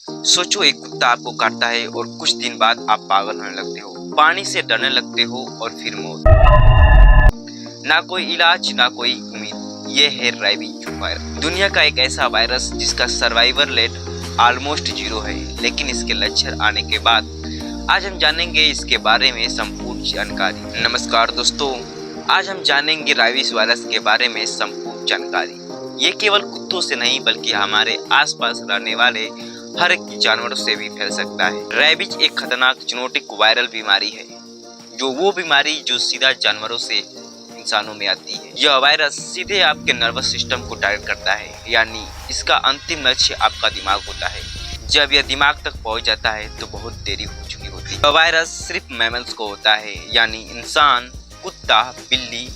सोचो, एक कुत्ता आपको काटता है और कुछ दिन बाद आप पागल होने लगते हो, पानी से डरने लगते हो और फिर मौत। ना कोई इलाज, ना कोई उम्मीद। ये है रेबीज वायरस, दुनिया का एक ऐसा वायरस जिसका सर्वाइवल रेट ऑलमोस्ट 0 है, लेकिन इसके लक्षण आने के बाद आज हम जानेंगे इसके बारे में संपूर्ण जानकारी। नमस्कार दोस्तों, आज हम जानेंगे रेबीज वायरस के बारे में संपूर्ण जानकारी। ये केवल कुत्तों से नहीं बल्कि हमारे आसपास रहने वाले हर एक जानवरों से भी फैल सकता है। रेबीज एक खतरनाक जेनेटिक वायरल बीमारी है, वो बीमारी जो सीधा जानवरों से इंसानों में आती है। यह वायरस सीधे आपके नर्वस सिस्टम को टारगेट करता है, यानी इसका अंतिम लक्ष्य आपका दिमाग होता है। जब यह दिमाग तक पहुंच जाता है तो बहुत देरी हो चुकी होती है। यह वायरस सिर्फ मैमल्स को होता है, यानी इंसान, कुत्ता, बिल्ली,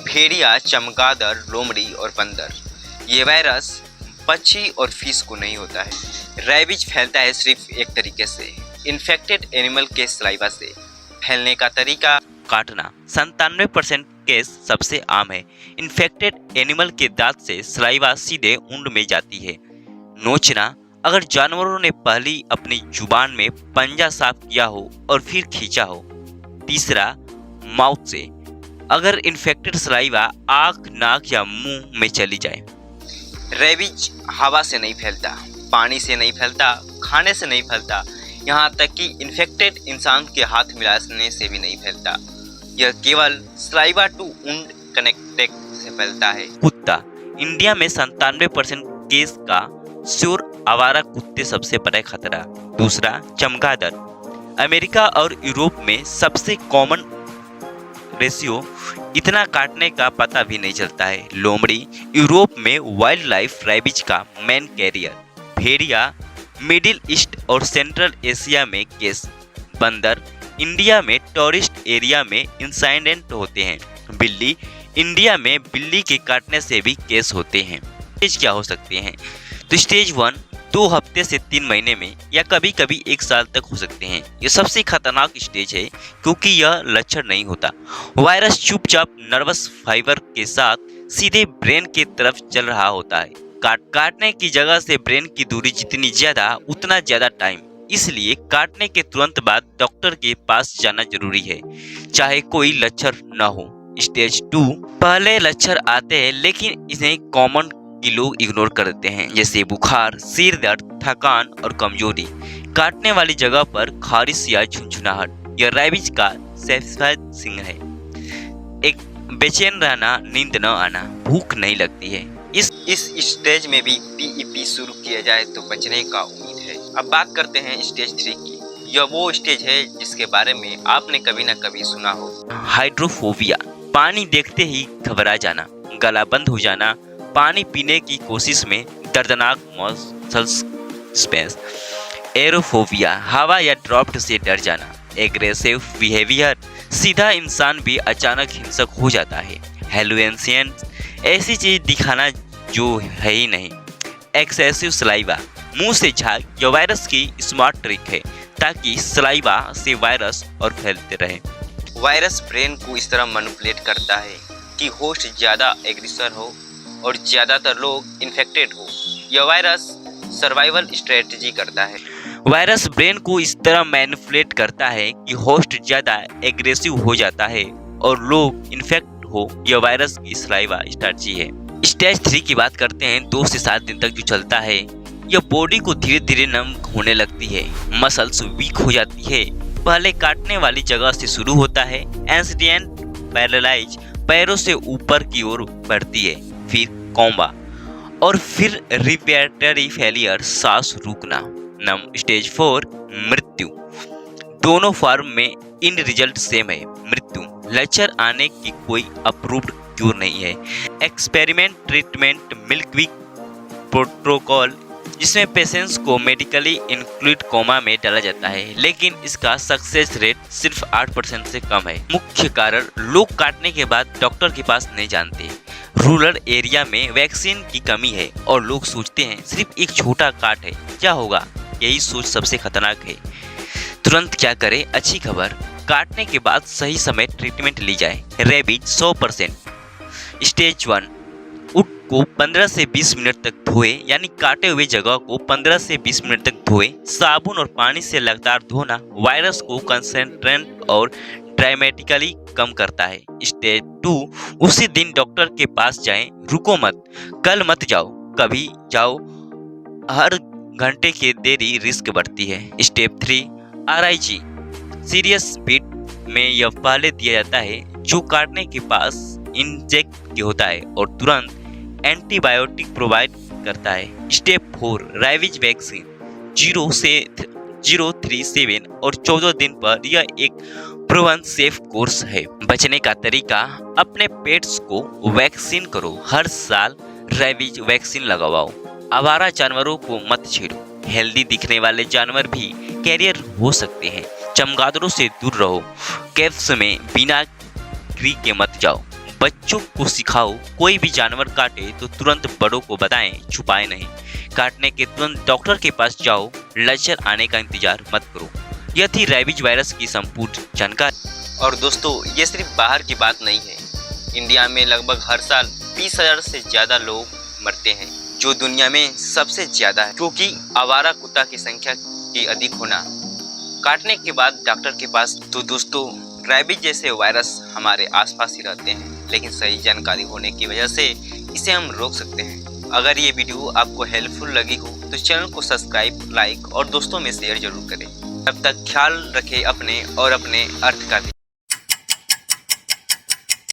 भेड़िया, चमगादड़, लोमड़ी और बंदर। ये वायरस पक्षी और फिश को नहीं होता है। रेबीज फैलता है सिर्फ एक तरीके से, इन्फेक्टेड एनिमल के सलाइवा से। फैलने का तरीका: काटना 97% केस सबसे आम है। इन्फेक्टेड एनिमल के दांत से सलाइवा सीधे ऊंड में जाती है। नोचना: अगर जानवरों ने पहले अपनी जुबान में पंजा साफ किया हो और फिर खींचा हो। तीसरा, माउथ से, अगर इन्फेक्टेड सलाइवा आंख, नाक या मुंह में चली जाए। रेबीज हवा से नहीं फैलता, पानी से नहीं फैलता, खाने से नहीं फैलता, यहाँ तक कि इन्फेक्टेड इंसान के हाथ मिलाने से भी नहीं फैलता। यह केवल सलाइवा टू वुंड कनेक्ट से फैलता है। कुत्ता: इंडिया में 97% केस का श्योर आवारा कुत्ते सबसे बड़ा खतरा। दूसरा, चमगादड़, अमेरिका और यूरोप में सबसे कॉमन रेशियो, इतना काटने का पता भी नहीं चलता है। लोमड़ी, यूरोप में वाइल्ड लाइफ रेबीज का मेन कैरियर। भेड़िया, मिडिल ईस्ट और सेंट्रल एशिया में केस। बंदर, इंडिया में टूरिस्ट एरिया में इंसिडेंट होते हैं। बिल्ली, इंडिया में बिल्ली के काटने से भी केस होते हैं। स्टेज क्या हो सकते हैं? तो स्टेज 1 2 हफ्ते से 3 महीने में या कभी कभी 1 साल तक हो सकते हैं। यह सबसे खतरनाक स्टेज है क्योंकि यह लक्षण नहीं होता। वायरस चुपचाप नर्वस फाइबर के साथ सीधे ब्रेन की तरफ चल रहा होता है। काटने की जगह से ब्रेन की दूरी जितनी ज्यादा उतना ज्यादा टाइम, इसलिए काटने के तुरंत बाद डॉक्टर के पास जाना जरूरी है, चाहे कोई लक्षण न हो। स्टेज 2 पहले लक्षण आते हैं लेकिन इन्हें कॉमन कि लोग इग्नोर कर देते हैं, जैसे बुखार, सिर दर्द, थकान और कमजोरी। काटने वाली जगह पर खारिश या झुनझुनाहट यह रेबीज का सैटिस्फाइड सिग्नल है। एक बेचैन रहना, नींद न आना, भूख नहीं लगती है। इस स्टेज में भी पीईपी शुरू किया जाए तो बचने का उम्मीद है। अब बात करते हैं स्टेज 3 की। यह वो स्टेज है जिसके बारे में आपने कभी न कभी सुना हो। हाइड्रोफोबिया, पानी देखते ही घबरा जाना, गला बंद हो जाना, पानी पीने की कोशिश में दर्दनाक मसल स्पेस। एरोफोबिया, हवा या ड्रॉप्ड से डर जाना। एग्रेसिव बिहेवियर, सीधा इंसान भी अचानक हिंसक हो जाता है। हेलुसिनेशन, ऐसी चीज दिखाना जो है ही नहीं। एक्सेसिव सलाइवा, मुंह से झाग, यह वायरस की स्मार्ट ट्रिक है ताकि सलाइवा से वायरस और फैलते रहे। वायरस ब्रेन को इस तरह मैनिपुलेट करता है कि होस्ट ज्यादा एग्रेसर हो और ज्यादातर लोग इन्फेक्टेड हो। यह वायरस सर्वाइवल स्ट्रेटजी करता है। वायरस ब्रेन को इस तरह मैनिपुलेट करता है कि होस्ट ज्यादा एग्रेसिव हो जाता है और लोग इन्फेक्ट हो। यह वायरस की सलाइवा स्ट्रेटजी है। स्टेज 3 की बात करते हैं। 2 से 7 दिन तक जो चलता है, यह बॉडी को धीरे धीरे नम होने लगती है, मसल्स वीक हो जाती है। पहले काटने वाली जगह से शुरू होता है। इंसिडेंट पैरालाइज, पैरों से ऊपर की ओर बढ़ती है, फिर कोमा और फिर रिस्पिरेटरी फेलियर, सांस रुकना। स्टेज 4 मृत्यु, दोनों फॉर्म में इन रिजल्ट सेम है, मृत्यु। लक्षण आने की कोई अप्रूव्ड क्यूर नहीं है। एक्सपेरिमेंट ट्रीटमेंट मिल्कवीक प्रोटोकॉल, जिसमें पेशेंट्स को मेडिकली इंक्लूड कोमा में डाला जाता है, लेकिन इसका सक्सेस रेट सिर्फ 8% से कम है। मुख्य कारण, लोग काटने के बाद डॉक्टर के पास नहीं जानते। रूरल एरिया में वैक्सीन की कमी है और लोग सोचते हैं सिर्फ एक छोटा काट है, क्या होगा। यही सोच सबसे खतरनाक है। तुरंत क्या करें? अच्छी खबर, काटने के बाद सही समय ट्रीटमेंट ली जाए। रेबीज 100%। स्टेज 1 को 15 से 20 मिनट तक धोए, यानी काटे हुए जगह को 15 से 20 मिनट तक धोए। साबुन और पानी से लगातार धोना वायरस को कंसंट्रेट और ड्रामेटिकली कम करता है। स्टेप 2, उसी दिन डॉक्टर के पास जाएं, रुको मत, कल मत जाओ, कभी जाओ, हर घंटे की देरी रिस्क बढ़ती है। स्टेप 3, RIG सीरियस बीट में यह पहले दिया जाता है, जो काटने के पास इंजेक्ट होता है और तुरंत एंटीबायोटिक प्रोवाइड करता है। स्टेप 4, रेबीज वैक्सीन 0 से 037 और 14 दिन पर यह एक प्रूवन सेफ कोर्स है। बचने का तरीका, अपने पेट्स को वैक्सीन करो, हर साल रेबीज वैक्सीन लगवाओ। आवारा जानवरों को मत छेड़ो, हेल्दी दिखने वाले जानवर भी कैरियर हो सकते हैं। चमगादड़ों से दूर रहो, केव्स में बिना क्री के मत जाओ। बच्चों को सिखाओ, कोई भी जानवर काटे तो तुरंत बड़ों को बताएं, छुपाए नहीं। काटने के तुरंत डॉक्टर के पास जाओ, लक्षण आने का इंतजार मत करो। यह थी रेबीज वायरस की संपूर्ण जानकारी। और दोस्तों, ये सिर्फ बाहर की बात नहीं है। इंडिया में लगभग हर साल 20,000 से ज़्यादा लोग मरते हैं, जो दुनिया में सबसे ज़्यादा है, क्योंकि आवारा कुत्ता की संख्या की अधिक होना। काटने के बाद डॉक्टर के पास। तो दोस्तों, रेबीज जैसे वायरस हमारे आसपास ही रहते हैं, लेकिन सही जानकारी होने की वजह से इसे हम रोक सकते हैं। अगर ये वीडियो आपको हेल्पफुल लगी हो तो चैनल को सब्सक्राइब, लाइक और दोस्तों में शेयर जरूर करें। तब तक ख्याल रखें अपने और अपने अर्थ का भी।